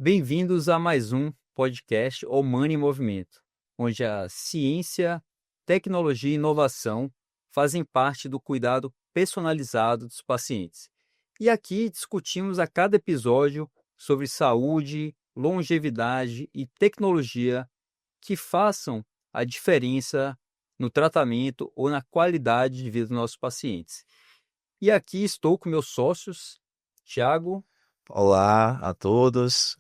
Bem-vindos a mais um podcast Omani em Movimento, onde a ciência, tecnologia e inovação fazem parte do cuidado personalizado dos pacientes. E aqui discutimos a cada episódio sobre saúde, longevidade e tecnologia que façam a diferença no tratamento ou na qualidade de vida dos nossos pacientes. E aqui estou com meus sócios, Tiago. Olá a todos,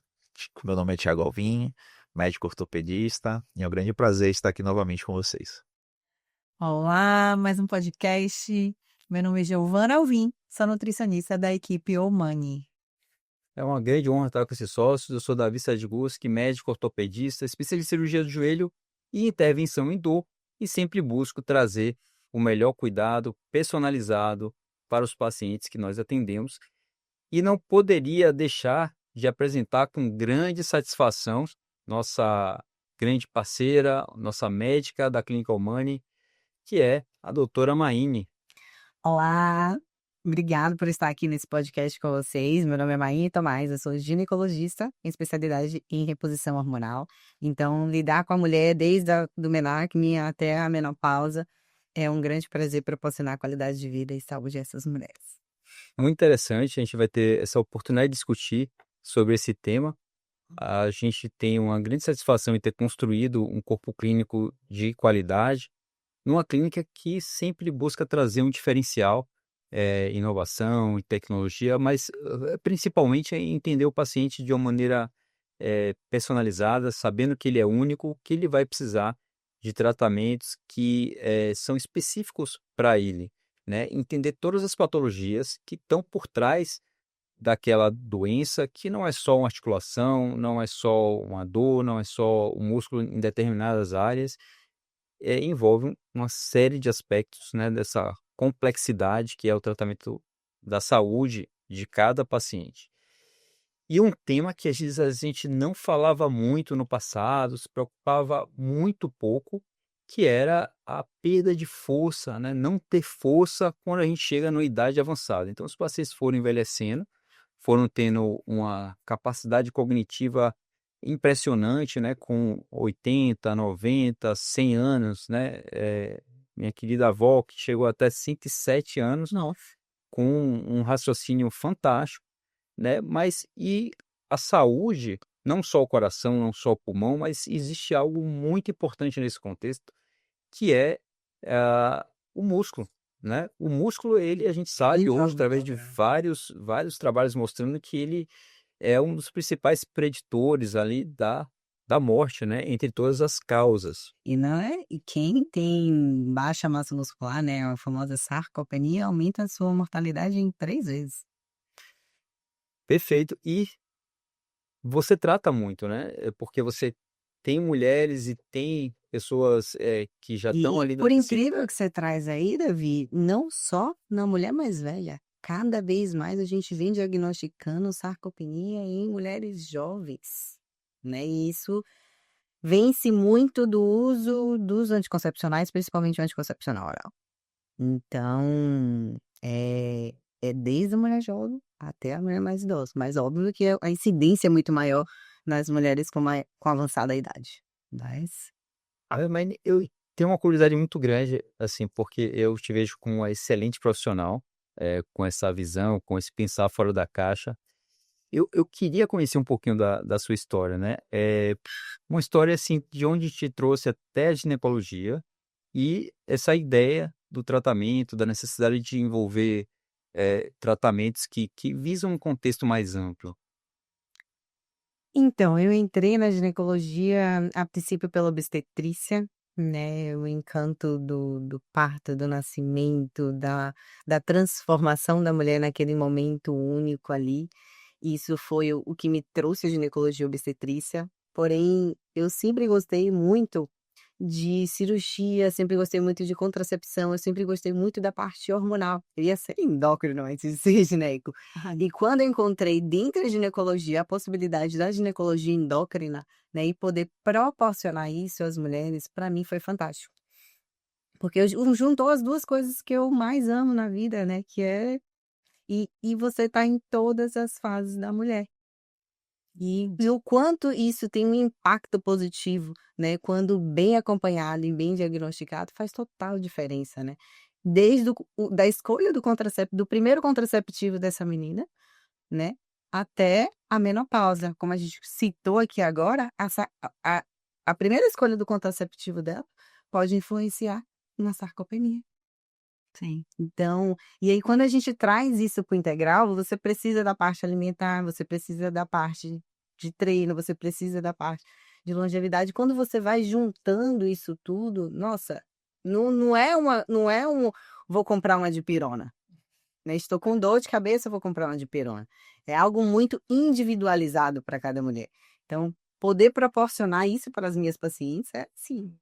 meu nome é Thiago Alvim, médico ortopedista, e é um grande prazer estar aqui novamente com vocês. Olá, mais um podcast. Meu nome é Giovana Alvim, sou nutricionista da equipe Omani. É uma grande honra estar com esses sócios. Eu sou Davi Sadguski, médico ortopedista, especialista em cirurgia do joelho e intervenção em dor, e sempre busco trazer o melhor cuidado personalizado para os pacientes que nós atendemos. E não poderia deixar de apresentar com grande satisfação nossa grande parceira, nossa médica da Clínica Omani, que é a doutora Maine. Olá, obrigado por estar aqui nesse podcast com vocês. Meu nome é Maíne Tomás, eu sou ginecologista em especialidade em reposição hormonal. Então, lidar com a mulher desde do menarque até a menopausa é um grande prazer proporcionar qualidade de vida e saúde a essas mulheres. Muito interessante, a gente vai ter essa oportunidade de discutir sobre esse tema. A gente tem uma grande satisfação em ter construído um corpo clínico de qualidade, numa clínica que sempre busca trazer um diferencial, inovação e tecnologia, mas principalmente é entender o paciente de uma maneira personalizada, sabendo que ele é único, que ele vai precisar de tratamentos que são específicos para ele, né? Entender todas as patologias que estão por trás daquela doença, que não é só uma articulação, não é só uma dor, não é só o músculo em determinadas áreas, envolve uma série de aspectos, né, dessa complexidade que é o tratamento da saúde de cada paciente. E um tema que às vezes a gente não falava muito no passado, se preocupava muito pouco, que era a perda de força, né? Não ter força quando a gente chega numa idade avançada. Então, os pacientes foram envelhecendo, foram tendo uma capacidade cognitiva impressionante, né? Com 80, 90, 100 anos, né? Minha querida avó, que chegou até 107 anos, Nossa. com um raciocínio fantástico, né? Mas e a saúde, não só o coração, não só o pulmão, mas existe algo muito importante nesse contexto, que é o músculo, né? O músculo, ele, a gente sabe hoje, através de vários trabalhos mostrando que ele é um dos principais preditores ali da morte, né? Entre todas as causas. E não é, e quem tem baixa massa muscular, né, a famosa sarcopenia, aumenta a sua mortalidade em 3 vezes. Perfeito. E você trata muito, né? Porque você tem mulheres e tem pessoas que já estão E ali por nesse. incrível que você traz aí, Davi, não só na mulher mais velha, cada vez mais a gente vem diagnosticando sarcopenia em mulheres jovens, né? E isso vem-se muito do uso dos anticoncepcionais, principalmente o anticoncepcional oral. Então, é desde a mulher jovem até a mulher mais idosa, mas óbvio que a incidência é muito maior nas mulheres com avançada idade, mas Mas eu tenho uma curiosidade muito grande, assim, porque eu te vejo como uma excelente profissional, com essa visão, com esse pensar fora da caixa. Eu queria conhecer um pouquinho da sua história, né? Uma história, assim, de onde te trouxe até a ginecologia e essa ideia do tratamento, da necessidade de envolver tratamentos que visam um contexto mais amplo. então, eu entrei na ginecologia a princípio pela obstetrícia, né, o encanto do parto, do nascimento, da transformação da mulher naquele momento único ali. Isso foi o que me trouxe a ginecologia e obstetrícia, porém eu sempre gostei muito de cirurgia, sempre gostei muito de contracepção, eu sempre gostei muito da parte hormonal. Eu ia ser endócrino antes de ser gineco. E quando eu encontrei dentro da ginecologia a possibilidade da ginecologia endócrina, né, e poder proporcionar isso às mulheres, para mim foi fantástico. Porque eu juntou as 2 coisas que eu mais amo na vida, né, que é e você tá em todas as fases da mulher. E o quanto isso tem um impacto positivo, né? Quando bem acompanhado e bem diagnosticado, faz total diferença, né? Desde da escolha do primeiro contraceptivo dessa menina, né? Até a menopausa. Como a gente citou aqui agora, a primeira escolha do contraceptivo dela pode influenciar na sarcopenia. Sim. Então, e aí quando a gente traz isso para o integral, você precisa da parte alimentar, você precisa da parte de treino, você precisa da parte de longevidade. Quando você vai juntando isso tudo, nossa, não é vou comprar uma dipirona, né? Estou com dor de cabeça, vou comprar uma dipirona. É algo muito individualizado para cada mulher. Então, poder proporcionar isso para as minhas pacientes é, sim,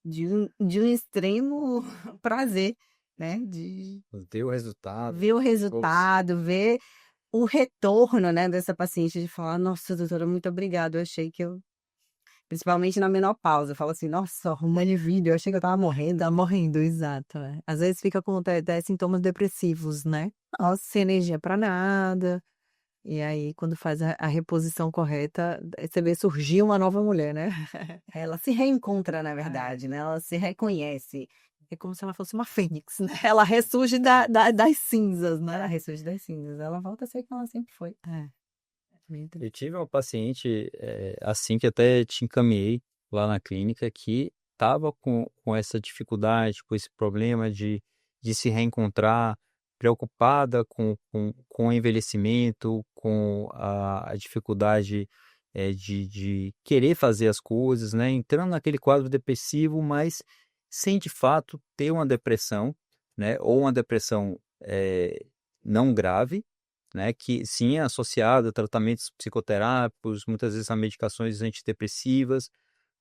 de um extremo prazer, né? De Ter o resultado. ver o resultado, ver o retorno, né, dessa paciente de falar, nossa, doutora, muito obrigada. Eu achei que eu, principalmente na menopausa, eu falo assim, nossa, arrumando de vídeo, eu achei que eu tava morrendo. Tá morrendo, exato. Às vezes fica com até sintomas depressivos, né? Nossa, Sem energia pra nada. E aí, quando faz a reposição correta, você vê surgir uma nova mulher, né? ela se reencontra, na verdade, né? Ela se reconhece. É como se ela fosse uma fênix, né? Ela ressurge das cinzas, Ela né? ressurge das cinzas, ela volta a ser quem ela sempre foi. É. Eu tive uma paciente, assim, que até te encaminhei lá na clínica, que estava com essa dificuldade, com esse problema de se reencontrar, preocupada com o envelhecimento, com a dificuldade de querer fazer as coisas, né? Entrando naquele quadro depressivo, mas sem de fato ter uma depressão, né? Ou uma depressão não grave, né, que sim é associado a tratamentos psicoterápicos, muitas vezes a medicações antidepressivas,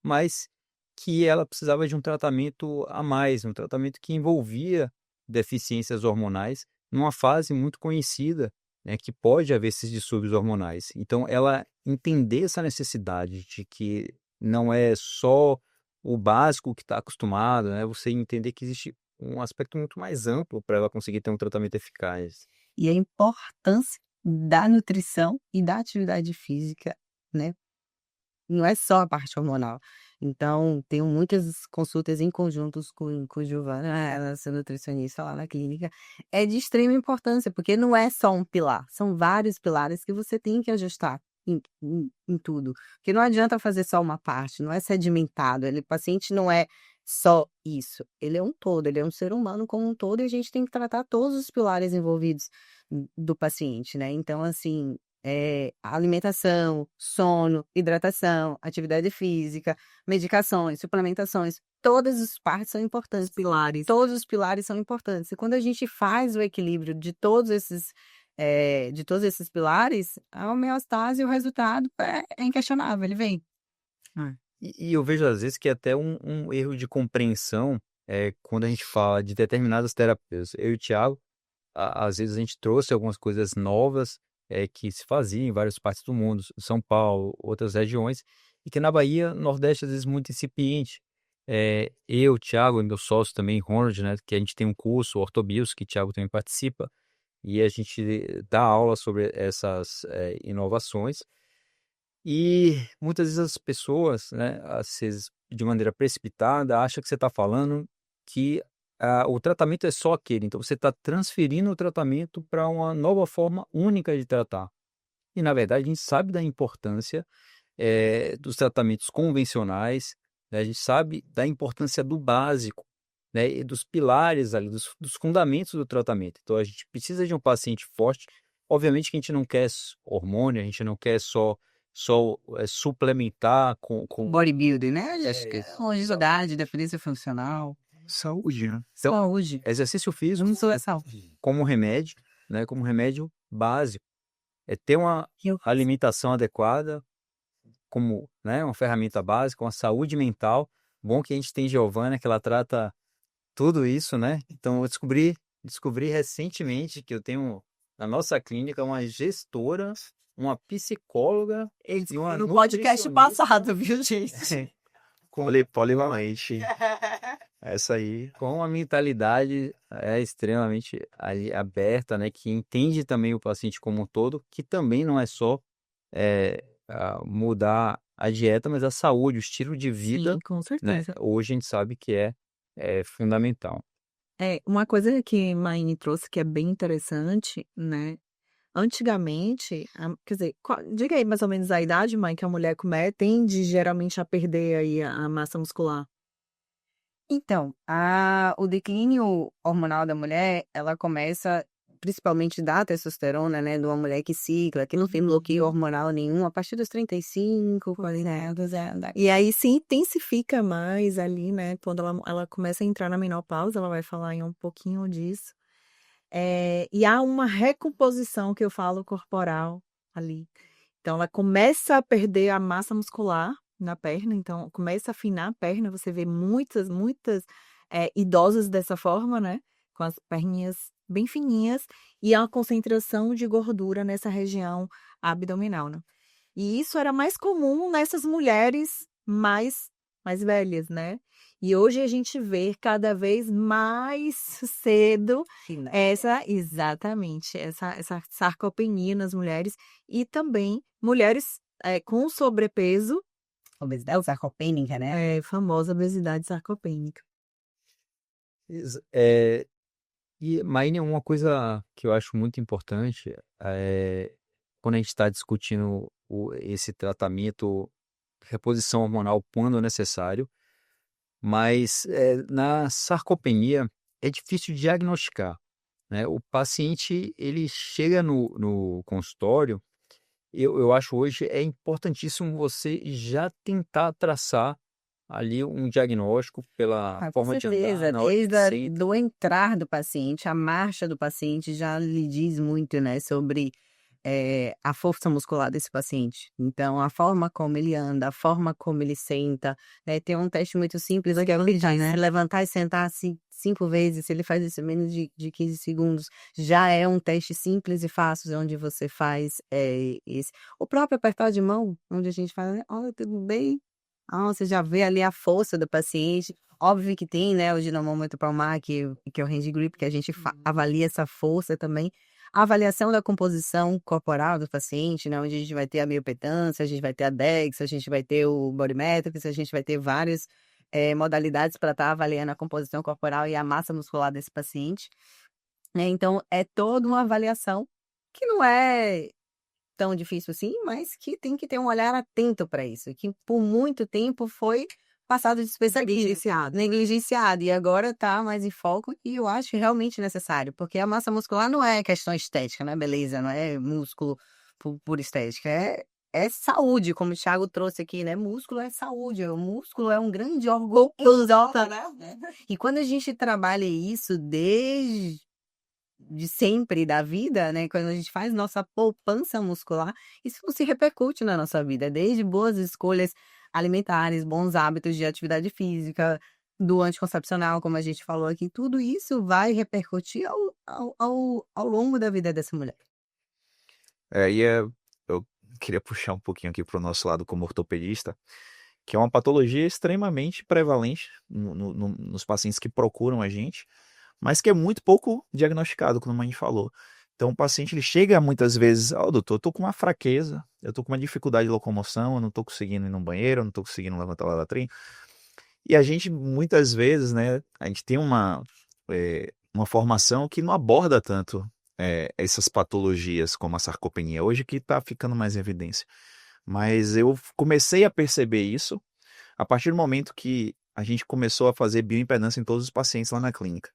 mas que ela precisava de um tratamento a mais, um tratamento que envolvia deficiências hormonais, numa fase muito conhecida, né, que pode haver esses distúrbios hormonais. Então, ela entender essa necessidade de que não é só o básico que está acostumado, né, você entender que existe um aspecto muito mais amplo para ela conseguir ter um tratamento eficaz. E a importância da nutrição e da atividade física, né? Não é só a parte hormonal. Então, tenho muitas consultas em conjuntos com Giovana, nossa nutricionista lá na clínica. É de extrema importância, porque não é só um pilar, são vários pilares que você tem que ajustar em tudo. Porque não adianta fazer só uma parte, não é sedimentado. O paciente não é só isso. Ele é um todo, ele é um ser humano como um todo, e a gente tem que tratar todos os pilares envolvidos do paciente, né? Então, assim, alimentação, sono, hidratação, atividade física, medicações, suplementações, todas as partes são importantes. Pilares. Todos os pilares são importantes. E quando a gente faz o equilíbrio de todos esses pilares, a homeostase, o resultado é inquestionável, ele vem. E eu vejo às vezes que é até um erro de compreensão quando a gente fala de determinadas terapias. Eu e o Thiago, às vezes a gente trouxe algumas coisas novas que se faziam em várias partes do mundo, São Paulo, outras regiões, e que na Bahia, Nordeste, às vezes muito incipiente. Eu, Thiago e meu sócio também, Ronald, né, que a gente tem um curso, Ortobios, que o Thiago também participa, e a gente dá aula sobre essas inovações. E muitas vezes as pessoas, né, às vezes de maneira precipitada, acham que você está falando que o tratamento é só aquele. Então você está transferindo o tratamento para uma nova forma única de tratar. E na verdade a gente sabe da importância dos tratamentos convencionais, né? A gente sabe da importância do básico, né, e dos pilares ali, dos fundamentos do tratamento. Então a gente precisa de um paciente forte. Obviamente que a gente não quer hormônio, a gente não quer só suplementar com Bodybuilding, né? Acho que é, longevidade, dependência funcional, Saúde, né? então, saúde. exercício físico Não sou essa. como remédio, né, como remédio básico. É ter uma Eu alimentação adequada como, né, uma ferramenta básica, uma saúde mental. Bom que a gente tem Giovana, que ela trata tudo isso, né? Então, eu descobri recentemente que eu tenho na nossa clínica uma gestora, uma psicóloga e uma No podcast nutricionista passado, viu, gente? Polivalente. Essa aí. com uma mentalidade extremamente ali aberta, né? Que entende também o paciente como um todo, que também não é só mudar a dieta, mas a saúde, o estilo de vida, Sim, com né? certeza. Hoje a gente sabe que é fundamental. Uma coisa que Maine trouxe que é bem interessante, né? Antigamente, quer dizer, diga aí mais ou menos a idade, mãe, que a mulher tende geralmente a perder aí a massa muscular. Então, o declínio hormonal da mulher, ela começa principalmente da testosterona, né, de uma mulher que cicla, que não tem bloqueio hormonal nenhum, a partir dos 35, 40 anos. E aí se intensifica mais ali, né? Quando ela começa a entrar na menopausa, ela vai falar em um pouquinho disso. E há uma recomposição que eu falo corporal ali. Então, ela começa a perder a massa muscular na perna, então começa a afinar a perna. Você vê muitas, muitas idosas dessa forma, né? Com as perninhas bem fininhas e a concentração de gordura nessa região abdominal, né? E isso era mais comum nessas mulheres mais velhas, né? E hoje a gente vê cada vez mais cedo exatamente, essa sarcopenia nas mulheres e também mulheres com sobrepeso, Obesidade sarcopênica, né? famosa obesidade sarcopênica. Maine, uma coisa que eu acho muito importante quando a gente está discutindo esse tratamento, reposição hormonal quando necessário, mas na sarcopenia é difícil diagnosticar, né? O paciente, ele chega no consultório, eu acho hoje é importantíssimo você já tentar traçar ali um diagnóstico pela Com forma de andar, certeza, na hora que desde senta. do entrar do paciente, a marcha do paciente já lhe diz muito, né, sobre a força muscular desse paciente. Então, a forma como ele anda, a forma como ele senta, né, tem um teste muito simples que é o né? Levantar e sentar assim 5 vezes, se ele faz isso em menos de 15 segundos, já é um teste simples e fácil, onde você faz esse. O próprio apertar de mão, onde a gente fala, né, olha, tudo bem? Você já vê ali a força do paciente. Óbvio que tem, né, o dinamômetro palmar, que é o hand grip, que a gente avalia essa força também. A avaliação da composição corporal do paciente, né, onde a gente vai ter a biopetância, a gente vai ter a DEX, a gente vai ter o Body Metrics, a gente vai ter várias modalidades para estar avaliando a composição corporal e a massa muscular desse paciente, né? Então, é toda uma avaliação que não é tão difícil assim, mas que tem que ter um olhar atento para isso, que por muito tempo foi passado despercebido, negligenciado, e agora está mais em foco, e eu acho realmente necessário, porque a massa muscular não é questão estética, não é beleza, não é músculo por estética, é saúde, como o Thiago trouxe aqui, né? Músculo é saúde, o músculo é um grande órgão, né? E quando a gente trabalha isso desde de sempre da vida, né? Quando a gente faz nossa poupança muscular, isso se repercute na nossa vida, desde boas escolhas alimentares, bons hábitos de atividade física, do anticoncepcional, como a gente falou aqui, tudo isso vai repercutir ao longo da vida dessa mulher. Eu queria puxar um pouquinho aqui para o nosso lado como ortopedista, que é uma patologia extremamente prevalente nos pacientes que procuram a gente, mas que é muito pouco diagnosticado, como a gente falou. Então, o paciente ele chega muitas vezes, doutor, eu tô com uma fraqueza, eu tô com uma dificuldade de locomoção, eu não tô conseguindo ir no banheiro, eu não tô conseguindo levantar lá da trem. E a gente, muitas vezes, né, a gente tem uma formação que não aborda tanto essas patologias como a sarcopenia, hoje que está ficando mais em evidência. Mas eu comecei a perceber isso a partir do momento que a gente começou a fazer bioimpedância em todos os pacientes lá na clínica.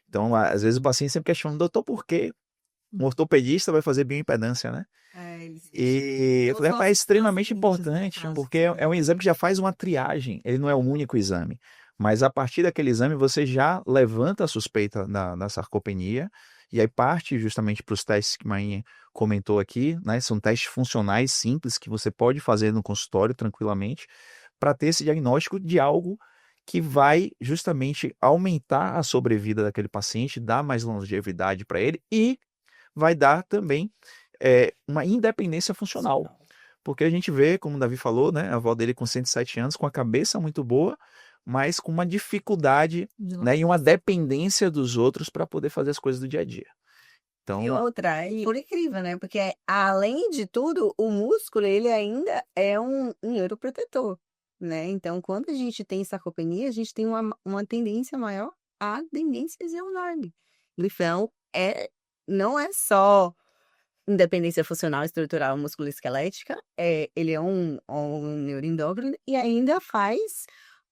Então, às vezes o paciente sempre questiona, doutor, por que um ortopedista vai fazer bioimpedância, né? E eu falei, é extremamente importante, porque é um exame que já faz uma triagem, ele não é o único exame. Mas a partir daquele exame você já levanta a suspeita da sarcopenia, e aí parte justamente para os testes que a Mainha comentou aqui, né? São testes funcionais simples que você pode fazer no consultório tranquilamente, para ter esse diagnóstico de algo que vai justamente aumentar a sobrevida daquele paciente, dar mais longevidade para ele e vai dar também uma independência funcional. Porque a gente vê, como o Davi falou, né, a avó dele com 107 anos, com a cabeça muito boa, mas com uma dificuldade, né, e uma dependência dos outros para poder fazer as coisas do dia a dia. E Então, outra, e por incrível, né? Porque além de tudo, o músculo, ele ainda é um neuroprotetor, né? Então, quando a gente tem sarcopenia, a gente tem uma tendência maior à demência enorme. Então, não é só independência funcional, estrutural, musculoesquelética, ele é um neuroendócrino e ainda faz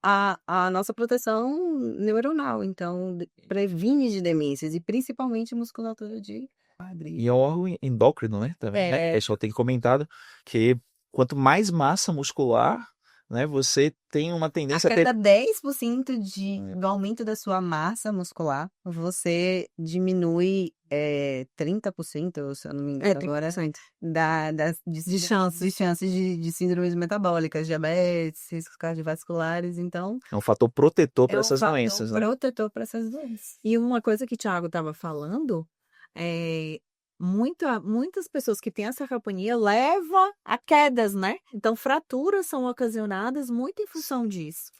a nossa proteção neuronal. Então, previne de demências e principalmente musculatura de e quadril. é um órgão endócrino, né? Também, né? É, Só tem comentado que quanto mais massa muscular, né, você tem uma a tendência a ter. cada 10% do aumento da sua massa muscular, você diminui 30%, se eu não me engano, agora, 30%. de chances de síndromes metabólicas, diabetes, riscos cardiovasculares. Então, É um fator protetor para é um essas fator doenças, né? protetor para essas doenças. E uma coisa que o Thiago estava falando, é, muitas pessoas que têm a sarcopenia levam a quedas, né? Então, fraturas são ocasionadas muito em função disso.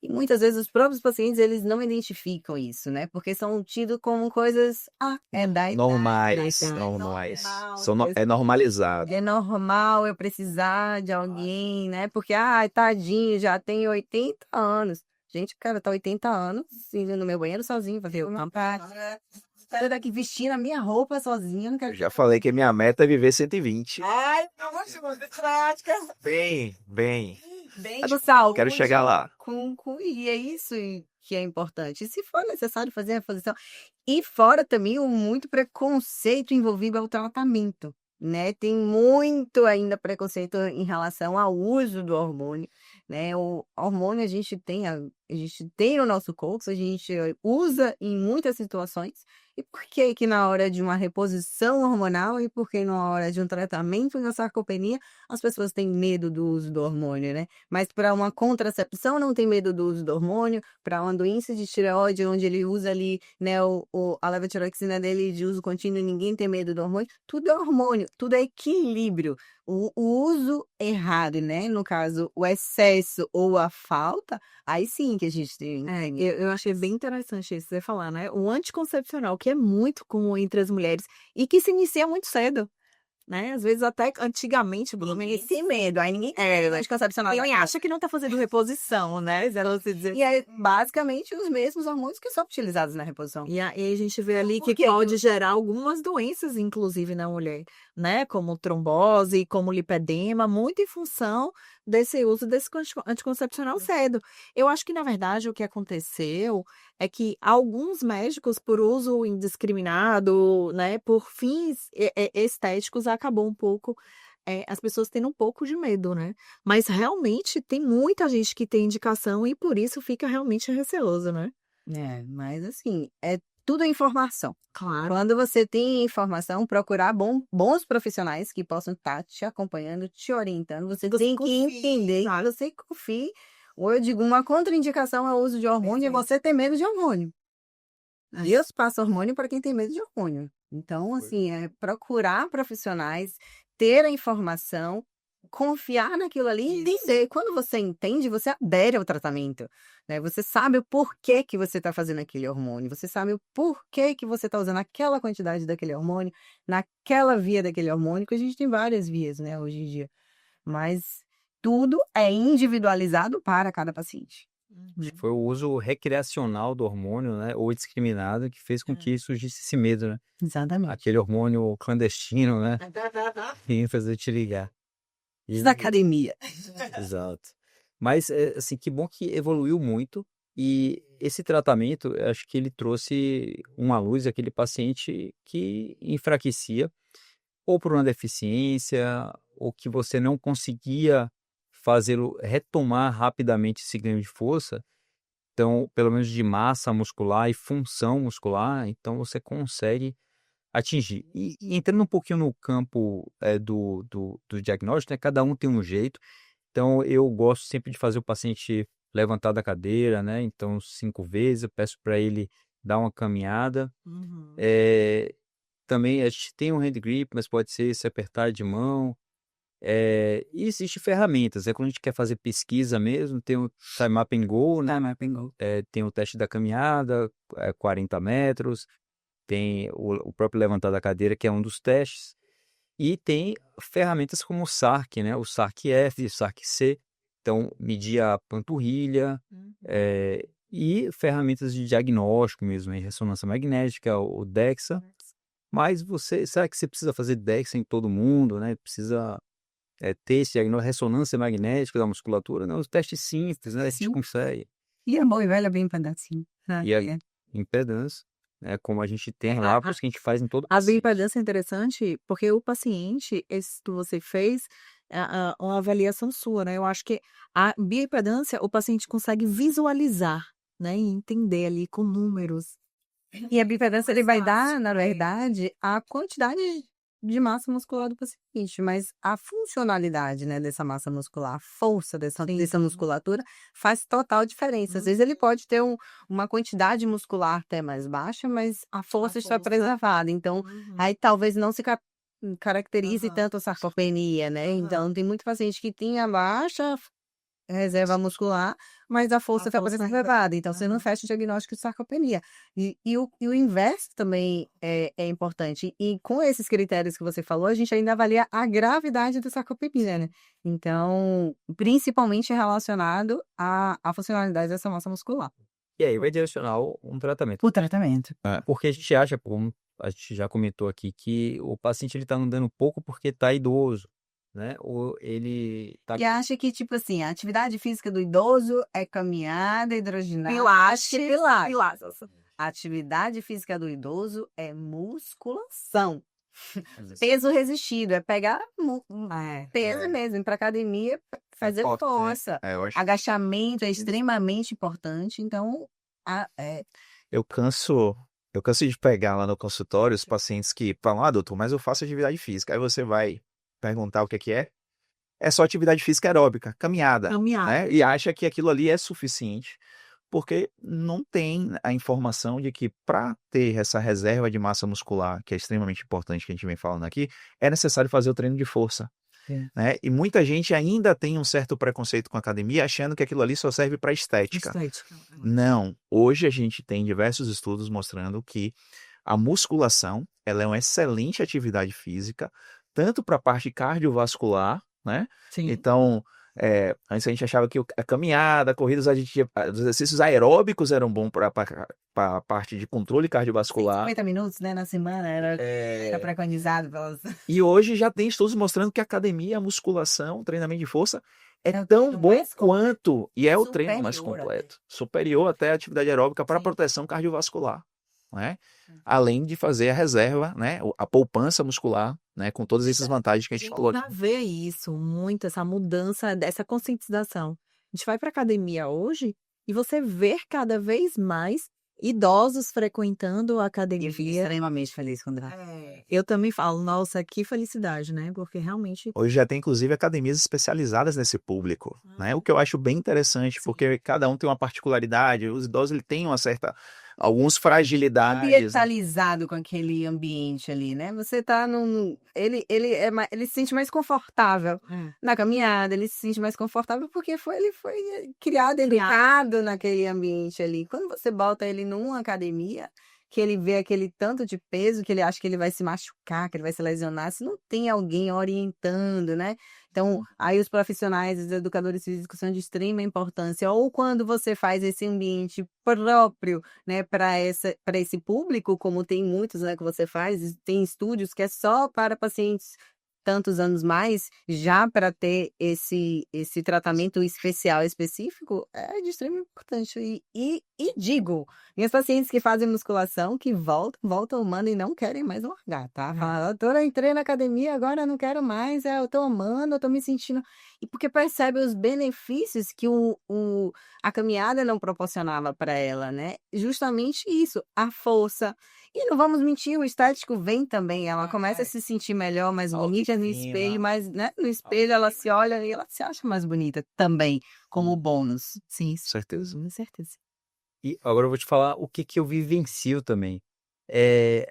E muitas vezes os próprios pacientes, eles não identificam isso, né? Porque são tidos como coisas, é da idade, Normais, idade. normais. normal, É normalizado. é normal eu precisar de alguém, né? Porque, tadinho, já tem 80 anos. Gente, o cara tá 80 anos indo no meu banheiro sozinho, fazer uma prática. O cara daqui vestindo a minha roupa sozinho, eu não Eu quero. já falei que minha meta é viver 120. Ai, não vou fazer prática. Bem. Bem do saúde. Quero chegar lá. E é isso que é importante. E se for necessário fazer a reposição. E fora também o muito preconceito envolvido ao tratamento, né? Tem muito ainda preconceito em relação ao uso do hormônio, né? O hormônio a gente tem no nosso corpo, a gente usa em muitas situações. E por que que na hora de uma reposição hormonal e por que na hora de um tratamento da sarcopenia as pessoas têm medo do uso do hormônio, né? Mas para uma contracepção não tem medo do uso do hormônio, para uma doença de tireoide, onde ele usa ali, né, a levotiroxina dele de uso contínuo, ninguém tem medo do hormônio. Tudo é hormônio, tudo é equilíbrio. O uso errado, né? No caso, o excesso ou a falta, aí sim que a gente tem. Eu achei bem interessante isso você falar, né? O anticoncepcional, que é muito comum entre as mulheres e que se inicia muito cedo, né? Às vezes até antigamente, Ninguém tem medo, aí ninguém anticoncepcional. ninguém acha que não tá fazendo reposição, né? Se ela se dizer. E é basicamente os mesmos hormônios que são utilizados na reposição. E aí a gente vê ali Por que quê? pode gerar algumas doenças, inclusive na mulher, né? Como trombose, como lipedema, muito em função desse uso desse anticoncepcional cedo. Eu acho que, na verdade, o que aconteceu é que alguns médicos, por uso indiscriminado, né, por fins estéticos, acabou um pouco, as pessoas tendo um pouco de medo, né? Mas realmente tem muita gente que tem indicação e por isso fica realmente receoso, né? Mas assim, tudo informação. Claro. Quando você tem informação, procurar bons profissionais que possam estar te acompanhando, te orientando. Você tem que entender, você confie. Ou eu digo, uma contraindicação ao uso de hormônio é você ter medo de hormônio. Deus passa hormônio para quem tem medo de hormônio. Então, assim, procurar profissionais, ter a informação, confiar naquilo ali e entender. Quando você entende, você adere ao tratamento, né? Você sabe o porquê que você está fazendo aquele hormônio, você sabe o porquê que você está usando aquela quantidade daquele hormônio, naquela via daquele hormônio, que a gente tem várias vias, né, hoje em dia. Mas tudo é individualizado para cada paciente. Acho que foi o uso recreacional do hormônio, né, ou indiscriminado, que fez com que surgisse esse medo, né? Exatamente. Aquele hormônio clandestino, né? Que fazer te ligar. Isso da academia. Exato. Mas, assim, que bom que evoluiu muito e esse tratamento, eu acho que ele trouxe uma luz àquele paciente que enfraquecia ou por uma deficiência ou que você não conseguia fazê-lo retomar rapidamente esse ganho de força. Então, pelo menos de massa muscular e função muscular, então você consegue atingir. E entrando um pouquinho no campo do diagnóstico, né, cada um tem um jeito. Então, eu gosto sempre de fazer o paciente levantar da cadeira, né? Então, 5 vezes, eu peço para ele dar uma caminhada. Também a gente tem um hand grip, mas pode ser se apertar de mão. E existem ferramentas, quando a gente quer fazer pesquisa mesmo, tem o Time Up and Go, né? Tem o teste da caminhada, 40 metros. tem o próprio levantar da cadeira, que é um dos testes, e tem ferramentas como o SARC, né? O SARC-F, o SARC-C, então medir a panturrilha, e ferramentas de diagnóstico mesmo, em ressonância magnética, o DEXA, mas será que você precisa fazer DEXA em todo mundo, né? Precisa ter esse diagnóstico, ressonância magnética da musculatura? Não, os testes simples, né? A gente Sim. consegue. E a boa e velha bioimpedância. E a impedância, né? Como a gente tem lá, por isso que a gente faz em todo A paciente. bioimpedância é interessante porque o paciente, esse que você fez, uma avaliação sua, né? Eu acho que a bioimpedância o paciente consegue visualizar, né? E entender ali com números. E a bioimpedância ele vai Mais dar, fácil. na verdade, a quantidade de massa muscular do paciente, mas a funcionalidade, né, dessa massa muscular, a força dessa Sim. musculatura faz total diferença. Às vezes ele pode ter uma quantidade muscular até mais baixa, mas a força está força. preservada. Então, aí talvez não se caracterize Aham. tanto a sarcopenia, né? Então, tem muito paciente que tem a baixa reserva muscular, mas a força está força preservada. Então, você não Aham. fecha o diagnóstico de sarcopenia. E o inverso também é importante. E com esses critérios que você falou, a gente ainda avalia a gravidade da sarcopenia, né? Então, principalmente relacionado à funcionalidade dessa massa muscular. E aí vai direcionar um tratamento. O tratamento. Porque a gente acha, como a gente já comentou aqui, que o paciente ele tá andando pouco porque está idoso, né? Ou ele tá... E acha que, tipo assim, a atividade física do idoso é caminhada, hidroginástica, pilates. A atividade física do idoso é musculação. Peso resistido, é pegar peso mesmo, ir pra academia, fazer forte, né? força. Eu acho. Agachamento é extremamente importante, então, Eu canso de pegar lá no consultório os pacientes que falam, doutor, mas eu faço atividade física. Aí você vai perguntar o que é. É só atividade física aeróbica, caminhada, né? E acha que aquilo ali é suficiente, porque não tem a informação de que para ter essa reserva de massa muscular, que é extremamente importante, que a gente vem falando aqui, é necessário fazer o treino de força. Né? E muita gente ainda tem um certo preconceito com a academia, achando que aquilo ali só serve para estética. Não. Hoje a gente tem diversos estudos mostrando que a musculação ela é uma excelente atividade física, tanto para a parte cardiovascular, né? Sim. Então, antes a gente achava que a caminhada, a corrida, os exercícios aeróbicos eram bons para a parte de controle cardiovascular. 50 minutos, né, na semana, era preconizado pelas... E hoje já tem estudos mostrando que a academia, a musculação, o treinamento de força é É o tão treino bom mais quanto, e é o treino mais superior até. completo, superior até a atividade aeróbica para a Sim. proteção cardiovascular, né? Além de fazer a reserva, né, a poupança muscular, né, com todas essas vantagens que a gente falou Pra aqui. ver isso, muito essa mudança, dessa conscientização. A gente vai para academia hoje e você vê cada vez mais idosos frequentando a Eu fico academia. extremamente feliz quando Eu também falo, nossa, que felicidade, né? Porque realmente Hoje já tem, inclusive, academias especializadas nesse público, né? O que eu acho bem interessante, porque cada um tem uma particularidade, os idosos ele têm algumas fragilidades, né? ambientalizado com aquele ambiente ali, né? Você tá ele ele se sente mais confortável na caminhada, ele se sente mais confortável porque ele foi criado, educado naquele ambiente ali. Quando você bota ele numa academia, que ele vê aquele tanto de peso que ele acha que ele vai se machucar, que ele vai se lesionar, se não tem alguém orientando, né? Então, aí os profissionais, os educadores físicos são de extrema importância. Ou quando você faz esse ambiente próprio, né, para esse público, como tem muitos, né, que você faz, tem estúdios que é só para pacientes tantos anos mais, já para ter esse tratamento especial, específico, é de extrema importância. E digo, minhas pacientes que fazem musculação, que voltam humano e não querem mais largar, tá? Fala, doutora, eu entrei na academia, agora eu não quero mais, eu tô amando, eu tô me sentindo... E porque percebe os benefícios que a caminhada não proporcionava para ela, né? Justamente isso, a força. E não vamos mentir, o estético vem também, ela começa a se sentir melhor, mais bonita no espelho, mas, né, no espelho ela se olha e ela se acha mais bonita também, como bônus. Sim, Certeza. com certeza. E agora eu vou te falar o que eu vivencio também.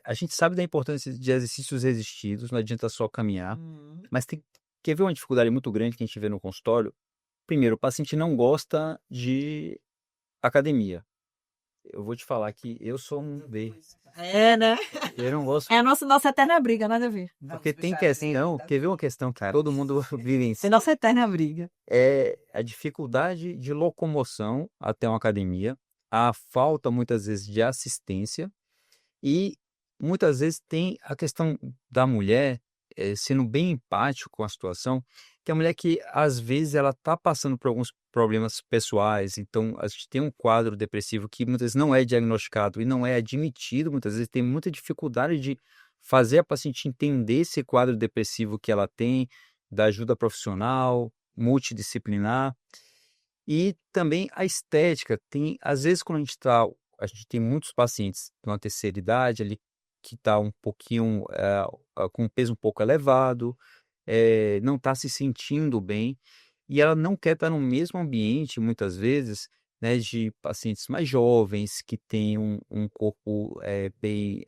A gente sabe da importância de exercícios resistidos, não adianta só caminhar, mas quer ver uma dificuldade muito grande que a gente vê no consultório? Primeiro, o paciente não gosta de academia. eu vou te falar que eu sou um B. É, né? Eu não gosto, É a nossa eterna briga, nada a ver. porque tem questão, quer ver uma questão que todo mundo É vivencia? nossa eterna briga. É a dificuldade de locomoção até uma academia, a falta, muitas vezes, de assistência e, muitas vezes, tem a questão da mulher, sendo bem empático com a situação, que a mulher que, às vezes, ela está passando por alguns problemas pessoais, então a gente tem um quadro depressivo que muitas vezes não é diagnosticado e não é admitido, muitas vezes tem muita dificuldade de fazer a paciente entender esse quadro depressivo que ela tem, da ajuda profissional, multidisciplinar. E também a estética, tem às vezes quando a gente tem muitos pacientes de uma terceira idade ali, que está um pouquinho, com um peso um pouco elevado, não está se sentindo bem, e ela não quer estar no mesmo ambiente, muitas vezes, né, de pacientes mais jovens, que têm um corpo bem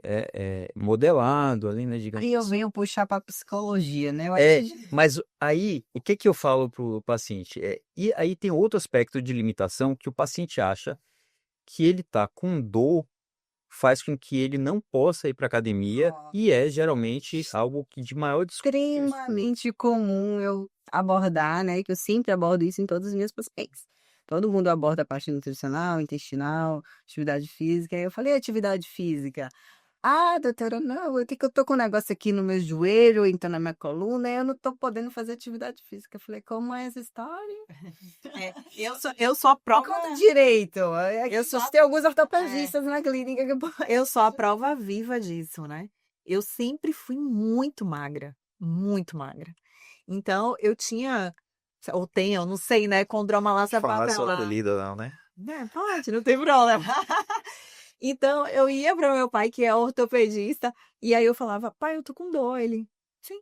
modelado ali, né, digamos Aí eu assim. venho puxar para psicologia, né? Eu acho É, que mas aí, o que que eu falo pro paciente? E aí tem outro aspecto de limitação que o paciente acha que ele tá com dor, faz com que ele não possa ir para academia, e é geralmente algo que de maior discussão. extremamente comum eu abordar, né? Que eu sempre abordo isso em todas as minhas pacientes. Todo mundo aborda a parte nutricional, intestinal, atividade física. Aí eu falei, atividade física. Ah, doutora, não, é que eu tô com um negócio aqui no meu joelho, ou então na minha coluna, e eu não tô podendo fazer atividade física. Eu falei, como é essa história? Eu sou a prova. Conta direito. Eu sou, Tem alguns ortopedistas na clínica que eu sou a prova viva disso, né? Eu sempre fui muito magra, muito magra. Então, eu tinha, ou tenho, eu não sei, né? Condroma Pode falar seu papel. apelido, não, né? Pode, não tem problema. Então, eu ia para meu pai, que é ortopedista, e aí eu falava, pai, eu tô com dor. Ele, sim,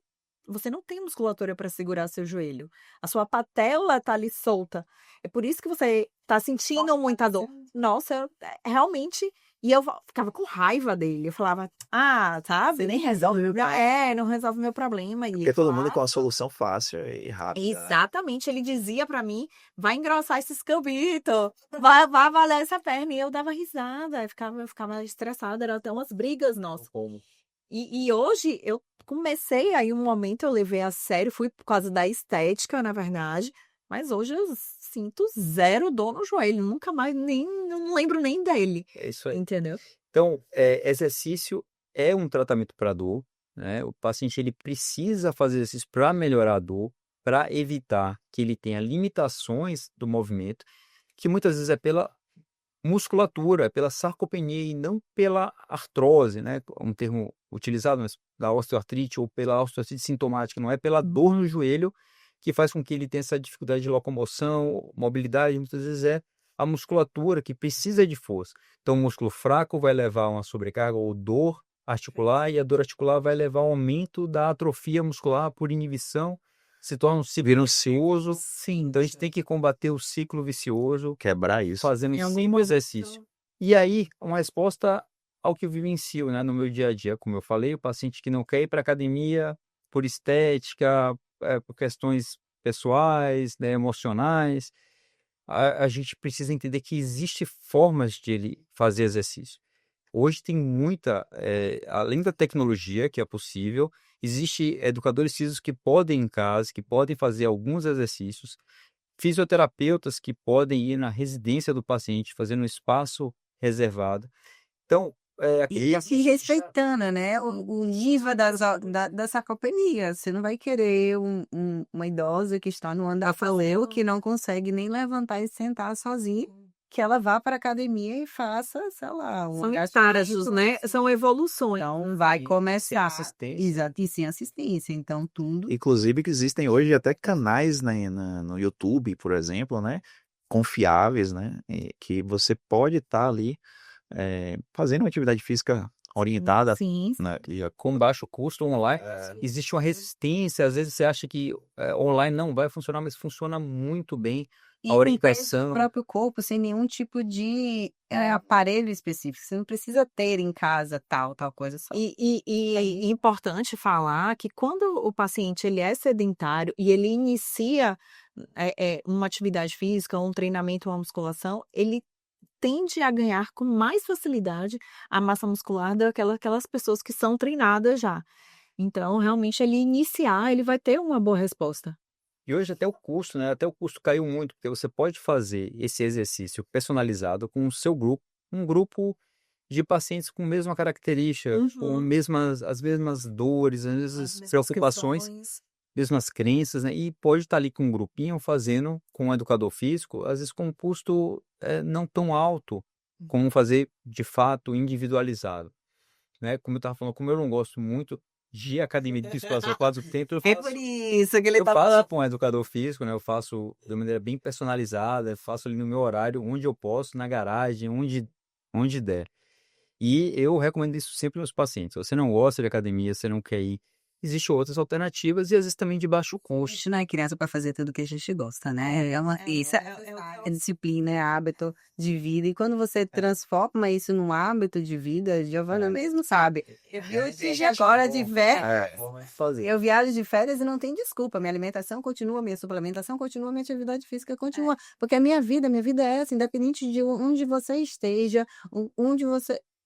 você não tem musculatura para segurar seu joelho. A sua patela tá ali solta. É por isso que você tá sentindo muita dor. Nossa, realmente. E eu ficava com raiva dele. Eu falava, sabe? você nem resolve meu problema. Não resolve meu problema. E Porque todo mundo com uma solução fácil e rápida, né? exatamente, ele dizia pra mim, vai engrossar esses cambitos, vai valer essa perna. E eu dava risada, eu ficava estressada, eram até umas brigas nossas. Como? E hoje eu comecei, aí um momento eu levei a sério, fui por causa da estética, na verdade, mas hoje eu sinto zero dor no joelho, nunca mais, não lembro nem dele, É isso aí. entendeu? Então, exercício é um tratamento para dor, né? O paciente ele precisa fazer exercício para melhorar a dor, para evitar que ele tenha limitações do movimento, que muitas vezes é pela musculatura, é pela sarcopenia e não pela artrose, né? Um termo utilizado, mas da osteoartrite ou pela osteoartrite sintomática, não é pela dor no joelho que faz com que ele tenha essa dificuldade de locomoção, mobilidade, muitas vezes é a musculatura que precisa de força. Então, o músculo fraco vai levar a uma sobrecarga ou dor articular, e a dor articular vai levar ao aumento da atrofia muscular por inibição, se torna um ciclo vicioso. Sim. Então, a gente tem que combater o ciclo vicioso Quebrar isso. fazendo Em algum sempre momento. exercício. E aí, uma resposta ao que eu vivencio, né, no meu dia a dia. Como eu falei, o paciente que não quer ir para academia por estética, por questões pessoais, né, emocionais, a gente precisa entender que existem formas de ele fazer exercício. Hoje tem muita, além da tecnologia que é possível, existe educadores físicos que podem ir em casa, que podem fazer alguns exercícios, fisioterapeutas que podem ir na residência do paciente, fazer um espaço reservado. Então, E respeitando, né, o nível da sarcopenia. Você não vai querer uma idosa que está no andafaleu, que não consegue nem levantar e sentar sozinha, que ela vá para a academia e faça, sei lá, São estágios, né? São evoluções. Então, vai sem começar. assistência. Exato, e sem assistência. Então, tudo. Inclusive que existem hoje até canais, né, no YouTube, por exemplo, né, confiáveis, né, que você pode estar ali fazendo uma atividade física orientada, Sim. né, Com baixo custo online, existe uma resistência. Às vezes você acha que online não vai funcionar, mas funciona muito bem. E A com peso orientação. do próprio corpo, sem nenhum tipo de aparelho específico. Você não precisa ter em casa tal coisa. Só. E é importante falar que quando o paciente ele é sedentário e ele inicia uma atividade física, um treinamento, uma musculação, ele tende a ganhar com mais facilidade a massa muscular daquelas pessoas que são treinadas já. Então, realmente, ele iniciar, ele vai ter uma boa resposta. E hoje até o custo, né? Até o custo caiu muito, porque você pode fazer esse exercício personalizado com o seu grupo, um grupo de pacientes com a mesma característica, com as mesmas dores, as mesmas preocupações, mesmas crenças, né? E pode estar ali com um grupinho fazendo com um educador físico, às vezes com um custo não tão alto, como fazer de fato individualizado, né? Como eu estava falando, como eu não gosto muito de academia de musculação, eu quase o tempo, É por isso que ele eu tá faço para um educador físico, né? Eu faço de maneira bem personalizada, faço ali no meu horário, onde eu posso, na garagem, onde der. E eu recomendo isso sempre aos pacientes. Se você não gosta de academia, você não quer ir, existem outras alternativas e às vezes também de baixo A custo. gente não é criança para fazer tudo que a gente gosta, né? Isso é disciplina, é hábito de vida. E quando você transforma isso num hábito de vida, Giovana mesmo sabe. Eu tive agora de férias. Eu viajo de férias e não tem desculpa. Minha alimentação continua, minha suplementação continua, minha atividade física continua. Porque a minha vida é essa, independente de onde você esteja, onde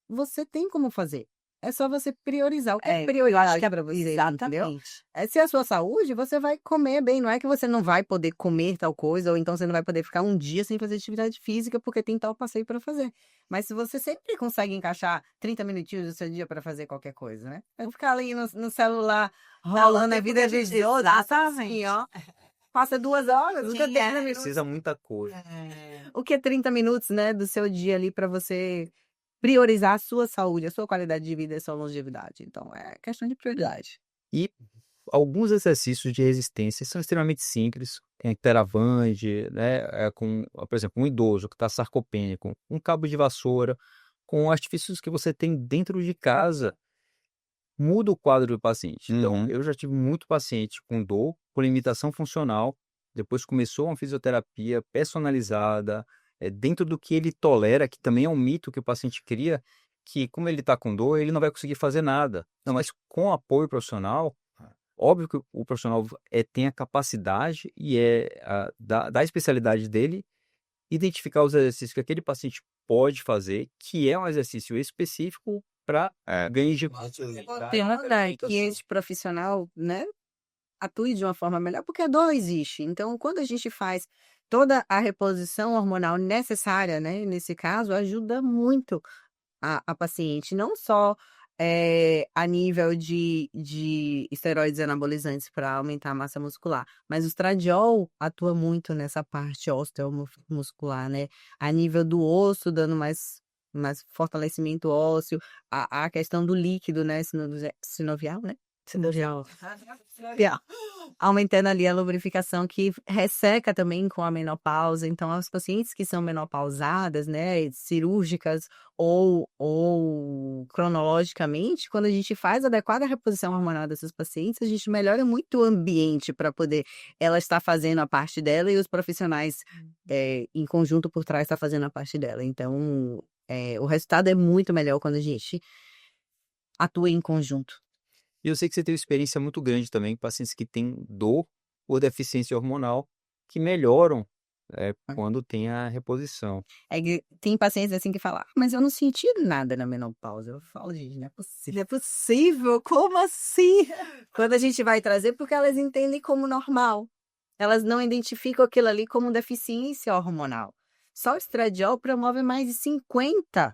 você tem como fazer. É só você priorizar. O que é prioridade para você, entendeu? Se é a sua saúde, você vai comer bem. Não é que você não vai poder comer tal coisa, ou então você não vai poder ficar um dia sem fazer atividade física porque tem tal passeio para fazer. Mas se você sempre consegue encaixar 30 minutinhos do seu dia para fazer qualquer coisa, né? Vai ficar ali no celular, rolando a vida dos outros, assim, ó. Passa 2 horas, nunca tem 30 minutos. Precisa muita coisa. O que é 30 minutos, né, do seu dia ali para você priorizar a sua saúde, a sua qualidade de vida e a sua longevidade. Então, é questão de prioridade. E alguns exercícios de resistência são extremamente simples. Tem a Theravand, né? Por exemplo, um idoso que está sarcopênico, um cabo de vassoura, com artifícios que você tem dentro de casa, muda o quadro do paciente. Então, eu já tive muito paciente com dor, com limitação funcional, depois começou uma fisioterapia personalizada, dentro do que ele tolera, que também é um mito que o paciente cria, que como ele está com dor, ele não vai conseguir fazer nada. Não, mas com apoio profissional, óbvio que o profissional tem a capacidade e da especialidade dele, identificar os exercícios que aquele paciente pode fazer, que é um exercício específico para ganho de que esse profissional, né, atue de uma forma melhor, porque a dor existe. Então, quando a gente faz toda a reposição hormonal necessária, né, nesse caso, ajuda muito a paciente, não só a nível de esteroides anabolizantes para aumentar a massa muscular, mas o estradiol atua muito nessa parte osteomuscular, né? A nível do osso, dando mais fortalecimento ósseo, a questão do líquido, né? Sinovial, né? Sinovial. Aumentando ali a lubrificação que resseca também com a menopausa. Então, as pacientes que são menopausadas, né, cirúrgicas ou cronologicamente, quando a gente faz a adequada reposição hormonal dessas pacientes, a gente melhora muito o ambiente para poder ela estar fazendo a parte dela e os profissionais em conjunto por trás estar fazendo a parte dela. Então, o resultado é muito melhor quando a gente atua em conjunto. E eu sei que você teve experiência muito grande também com pacientes que têm dor ou deficiência hormonal que melhoram quando tem a reposição. Tem pacientes assim que falam, mas eu não senti nada na menopausa. Eu falo, gente, não é possível. Não é possível? Como assim? Quando a gente vai trazer, porque elas entendem como normal. Elas não identificam aquilo ali como deficiência hormonal. Só o estradiol promove mais de 50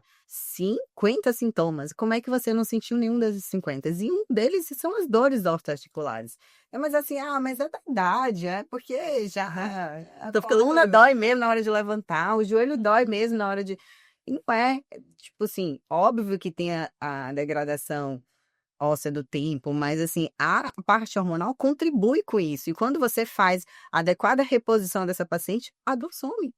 sintomas. Como é que você não sentiu nenhum desses 50? E um deles são as dores articulares. Mas assim, mas é da idade, porque já a coluna dói mesmo na hora de levantar, o joelho dói mesmo na hora de... E não tipo assim, óbvio que tem a degradação óssea do tempo, mas assim, a parte hormonal contribui com isso. E quando você faz a adequada reposição dessa paciente, a dor some.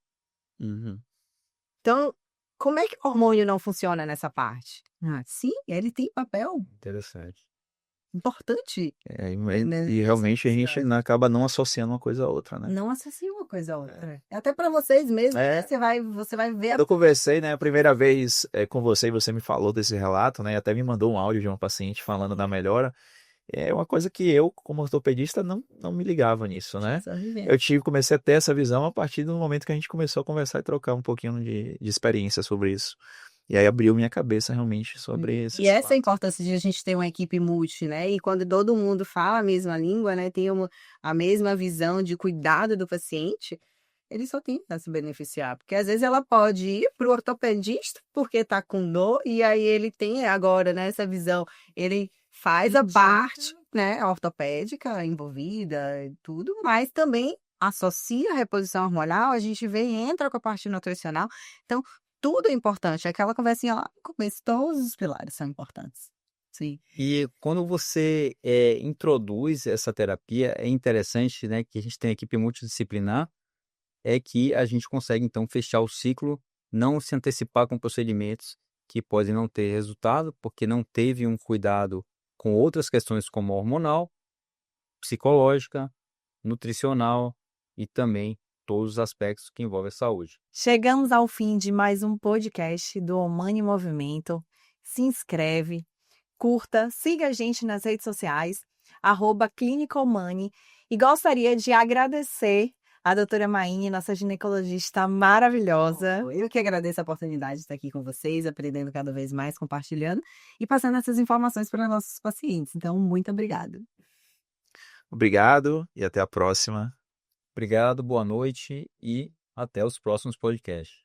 Então, como é que o hormônio não funciona nessa parte? Sim, ele tem papel Interessante. importante. E realmente a gente acaba não associando uma coisa a outra, né? Não associa uma coisa a outra. Até para vocês mesmos, você vai ver. Eu conversei, né, a primeira vez com você e você me falou desse relato, né? E até me mandou um áudio de uma paciente falando da melhora. É uma coisa que eu, como ortopedista, não me ligava nisso, né? Só vivendo. Comecei a ter essa visão a partir do momento que a gente começou a conversar e trocar um pouquinho de experiência sobre isso. E aí abriu minha cabeça realmente sobre esses E essa é a fatos. importância de a gente ter uma equipe multi, né? E quando todo mundo fala a mesma língua, né? Tem a mesma visão de cuidado do paciente, ele só tem a se beneficiar. Porque às vezes ela pode ir para o ortopedista porque está com dor, e aí ele tem agora, né, essa visão. Ele faz a parte, né, ortopédica envolvida e tudo, mas também associa a reposição hormonal, a gente vê e entra com a parte nutricional. Então, tudo é importante. Aquela conversinha lá no começo, todos os pilares são importantes. Sim. E quando você introduz essa terapia, é interessante, né, que a gente tem uma equipe multidisciplinar, é que a gente consegue, então, fechar o ciclo, não se antecipar com procedimentos que podem não ter resultado, porque não teve um cuidado com outras questões como hormonal, psicológica, nutricional e também todos os aspectos que envolvem a saúde. Chegamos ao fim de mais um podcast do Omani Movimento. Se inscreve, curta, siga a gente nas redes sociais, @ClinicaOmani. E gostaria de agradecer a doutora Maine, nossa ginecologista maravilhosa. Eu que agradeço a oportunidade de estar aqui com vocês, aprendendo cada vez mais, compartilhando e passando essas informações para nossos pacientes. Então, muito obrigada. Obrigado e até a próxima. Obrigado, boa noite e até os próximos podcasts.